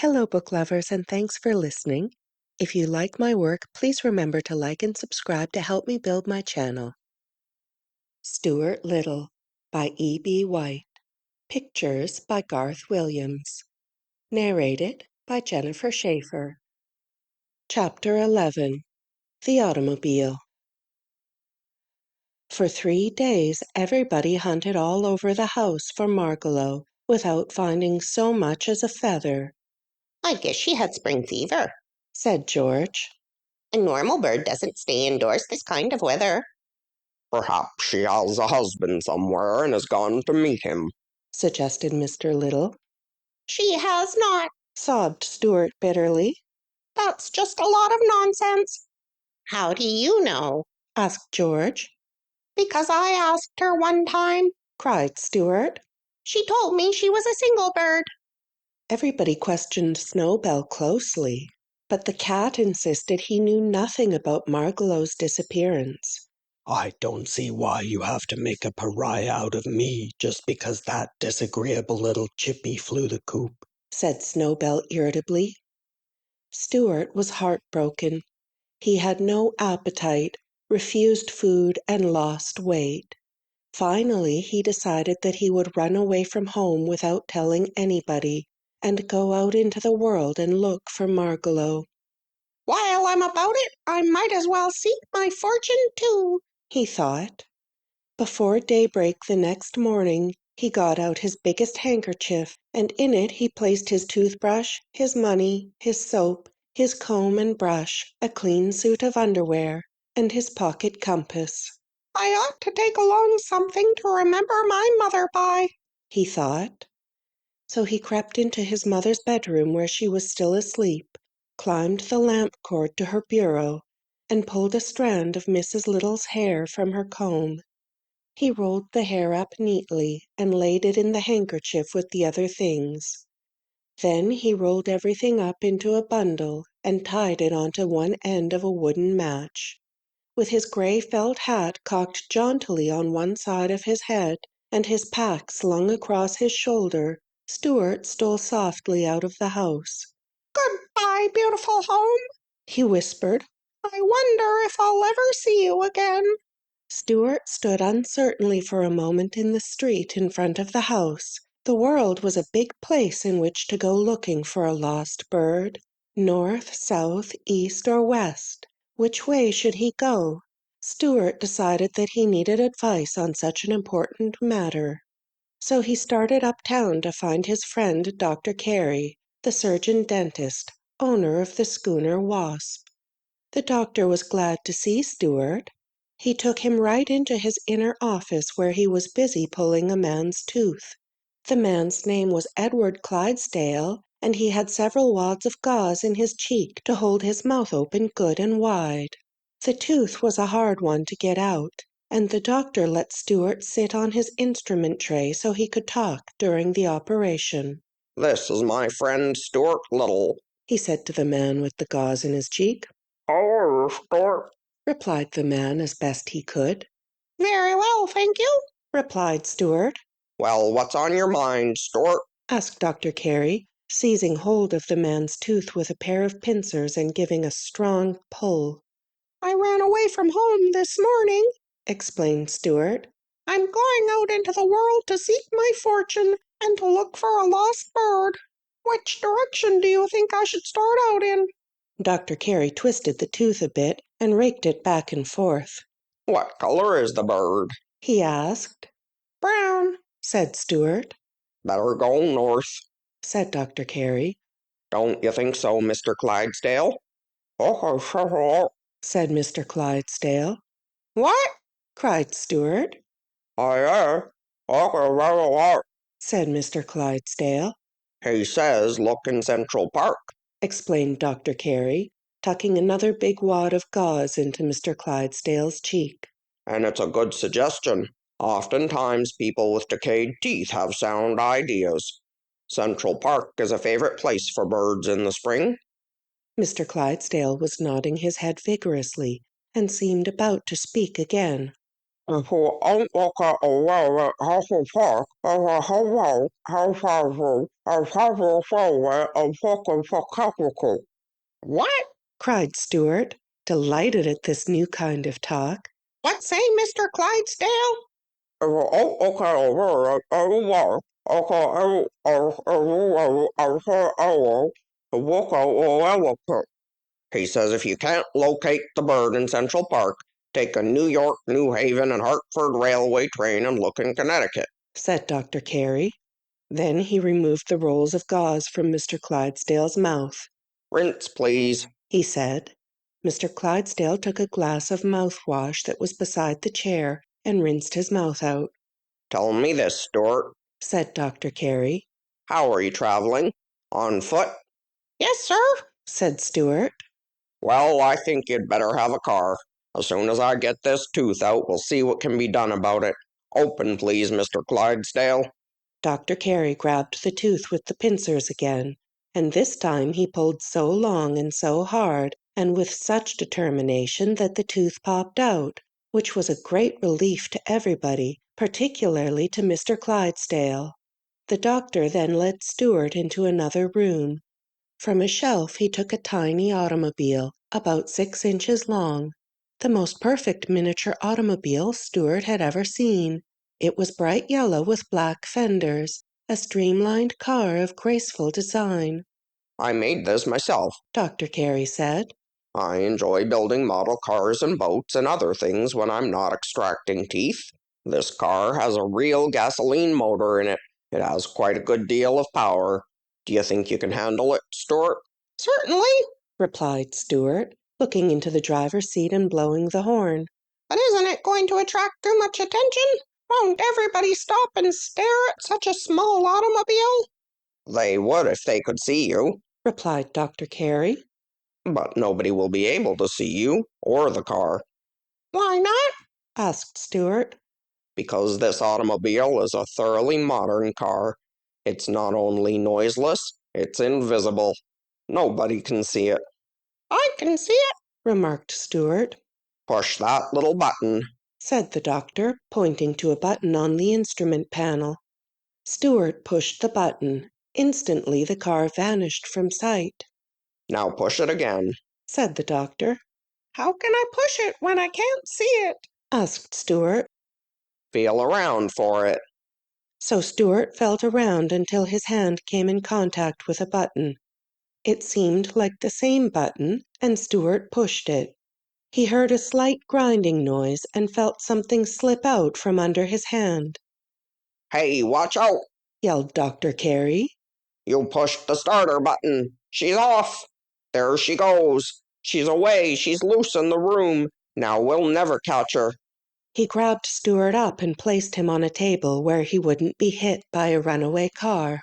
Hello, book lovers, and thanks for listening. If you like my work, please remember to like and subscribe to help me build my channel. Stuart Little by E.B. White. Pictures by Garth Williams. Narrated by Jennifer Schafer. Chapter 11. The Automobile. For 3 days, everybody hunted all over the house for Margalo without finding so much as a feather. "I guess she had spring fever," said George. "A normal bird doesn't stay indoors this kind of weather." "Perhaps she has a husband somewhere and has gone to meet him," suggested Mr. Little. "She has not," sobbed Stuart bitterly. "That's just a lot of nonsense." "How do you know?" asked George. "Because I asked her one time," cried Stuart. "She told me she was a single bird." Everybody questioned Snowbell closely, but the cat insisted he knew nothing about Margalo's disappearance. "I don't see why you have to make a pariah out of me just because that disagreeable little chippy flew the coop," said Snowbell irritably. Stuart was heartbroken. He had no appetite, refused food, and lost weight. Finally, he decided that he would run away from home without telling anybody and go out into the world and look for Margalo. "While I'm about it, I might as well seek my fortune too," he thought. Before daybreak the next morning, he got out his biggest handkerchief, and in it he placed his toothbrush, his money, his soap, his comb and brush, a clean suit of underwear, and his pocket compass. "I ought to take along something to remember my mother by," he thought. So he crept into his mother's bedroom where she was still asleep, climbed the lamp cord to her bureau, and pulled a strand of Mrs. Little's hair from her comb. He rolled the hair up neatly and laid it in the handkerchief with the other things. Then he rolled everything up into a bundle and tied it onto one end of a wooden match. With his gray felt hat cocked jauntily on one side of his head and his pack slung across his shoulder, Stuart stole softly out of the house. "Goodbye, beautiful home," he whispered. "I wonder if I'll ever see you again." Stuart stood uncertainly for a moment in the street in front of the house. The world was a big place in which to go looking for a lost bird. North, south, east, or west? Which way should he go? Stuart decided that he needed advice on such an important matter. So he started uptown to find his friend Dr. Carey, the surgeon-dentist, owner of the schooner Wasp. The doctor was glad to see Stuart. He took him right into his inner office where he was busy pulling a man's tooth. The man's name was Edward Clydesdale, and he had several wads of gauze in his cheek to hold his mouth open good and wide. The tooth was a hard one to get out, and the doctor let Stuart sit on his instrument tray so he could talk during the operation. "This is my friend Stuart Little," he said to the man with the gauze in his cheek. "How are you, Stuart?" replied the man as best he could. "Very well, thank you," replied Stuart. "Well, what's on your mind, Stuart?" asked Dr. Carey, seizing hold of the man's tooth with a pair of pincers and giving a strong pull. "I ran away from home this morning," explained Stuart. "I'm going out into the world to seek my fortune and to look for a lost bird. Which direction do you think I should start out in?" Dr. Carey twisted the tooth a bit and raked it back and forth. "What color is the bird?" he asked. "Brown," said Stuart. "Better go north," said Dr. Carey. "Don't you think so, Mr. Clydesdale?" said Mr. Clydesdale. "What?" cried Stuart. said Mr. Clydesdale. "He says look in Central Park," explained Dr. Carey, tucking another big wad of gauze into Mr. Clydesdale's cheek. "and it's a good suggestion. Oftentimes people with decayed teeth have sound ideas. Central Park is a favorite place for birds in the spring." Mr. Clydesdale was nodding his head vigorously and seemed about to speak again. What? cried Stuart, delighted at this new kind of talk. What say, Mr. Clydesdale? He says if you can't locate the bird in Central Park, take a New York, New Haven, and Hartford railway train and look in Connecticut, said Dr. Carey. Then he removed the rolls of gauze from Mr. Clydesdale's mouth. Rinse, please, he said. Mr. Clydesdale took a glass of mouthwash that was beside the chair and rinsed his mouth out. Tell me this, Stuart, said Dr. Carey. How are you traveling? On foot? Yes, sir, said Stuart. Well, I think you'd better have a car. As soon as I get this tooth out, we'll see what can be done about it. Open, please, Mr. Clydesdale. Dr. Carey grabbed the tooth with the pincers again, and this time he pulled so long and so hard, and with such determination that the tooth popped out, which was a great relief to everybody, particularly to Mr. Clydesdale. The doctor then led Stuart into another room. From a shelf he took a tiny automobile, about 6 inches long, the most perfect miniature automobile Stuart had ever seen. It was bright yellow with black fenders, a streamlined car of graceful design. I made this myself. Dr. Carey said. I enjoy building model cars and boats and other things when I'm not extracting teeth. This car has a real gasoline motor in it. It has quite a good deal of power. Do you think you can handle it, Stuart? certainly, replied Stuart, looking into the driver's seat and blowing the horn. But isn't it going to attract too much attention? Won't everybody stop and stare at such a small automobile? They would if they could see you, replied Dr. Carey. But nobody will be able to see you or the car. Why not? asked Stuart. Because this automobile is a thoroughly modern car. It's not only noiseless, it's invisible. Nobody can see it. I can see it, remarked Stuart. Push that little button, said the doctor, pointing to a button on the instrument panel. Stuart pushed the button. Instantly the car vanished from sight. Now push it again, said the doctor. How can I push it when I can't see it? asked Stuart. Feel around for it. So Stuart felt around until his hand came in contact with a button. It seemed like the same button, and Stuart pushed it. He heard a slight grinding noise and felt something slip out from under his hand. Hey, watch out! yelled Dr. Carey. You pushed the starter button. She's off. There she goes. She's away. She's loose in the room. Now we'll never catch her. He grabbed Stuart up and placed him on a table where he wouldn't be hit by a runaway car.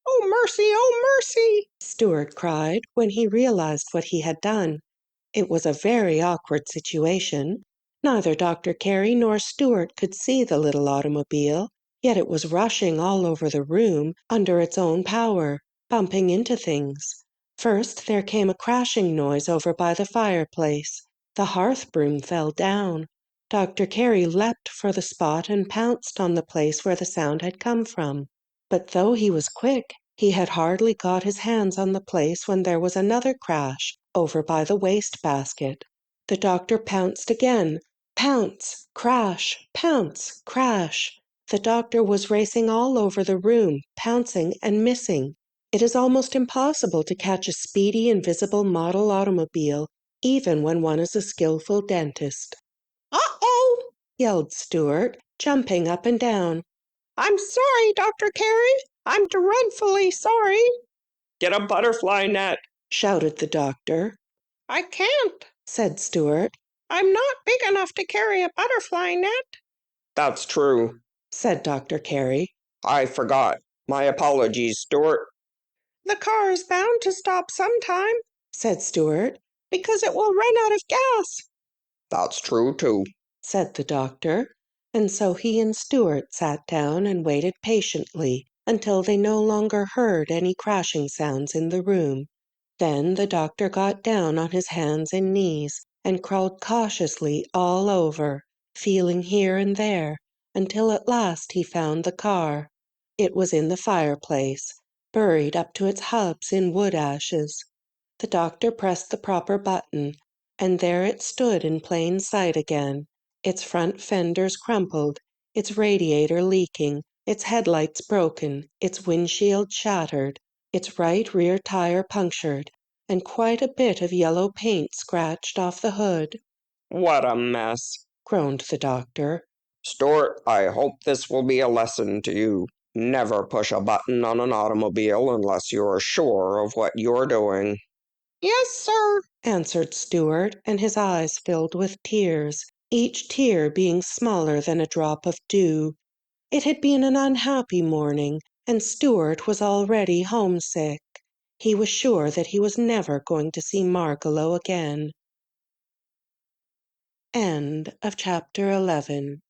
Oh, mercy, oh, mercy, Stuart cried when he realized what he had done. It was a very awkward situation. Neither Dr. Carey nor Stuart could see the little automobile, yet it was rushing all over the room under its own power, bumping into things. First there came a crashing noise over by the fireplace. The hearth broom fell down. Dr. Carey leapt for the spot and pounced on the place where the sound had come from. But though he was quick, he had hardly got his hands on the place when there was another crash over by the waste-basket. The doctor pounced again. Pounce, crash, pounce, crash. The doctor was racing all over the room, pouncing and missing. It is almost impossible to catch a speedy, invisible model automobile, even when one is a skillful dentist. Uh-oh, yelled Stuart, jumping up and down. I'm sorry, Dr. Carey. I'm dreadfully sorry. Get a butterfly net, shouted the doctor. I can't, said Stuart. I'm not big enough to carry a butterfly net. That's true, said Dr. Carey. I forgot. My apologies, Stuart. The car is bound to stop sometime, said Stuart. because it will run out of gas. That's true, too, said the doctor. And so he and Stuart sat down and waited patiently until they no longer heard any crashing sounds in the room. Then the doctor got down on his hands and knees and crawled cautiously all over, feeling here and there, until at last he found the car. It was in the fireplace, buried up to its hubs in wood ashes. The doctor pressed the proper button, and there it stood in plain sight again, its front fenders crumpled, its radiator leaking, its headlights broken, its windshield shattered, its right rear tire punctured, and quite a bit of yellow paint scratched off the hood. What a mess, Groaned the doctor. Stuart. I hope this will be a lesson to you. Never push a button on an automobile unless you're sure of what you're doing. Yes, sir, Answered Stuart, and his eyes filled with tears, each tear being smaller than a drop of dew. It had been an unhappy morning, and Stuart was already homesick. He was sure that he was never going to see Margalo again. End of chapter 11.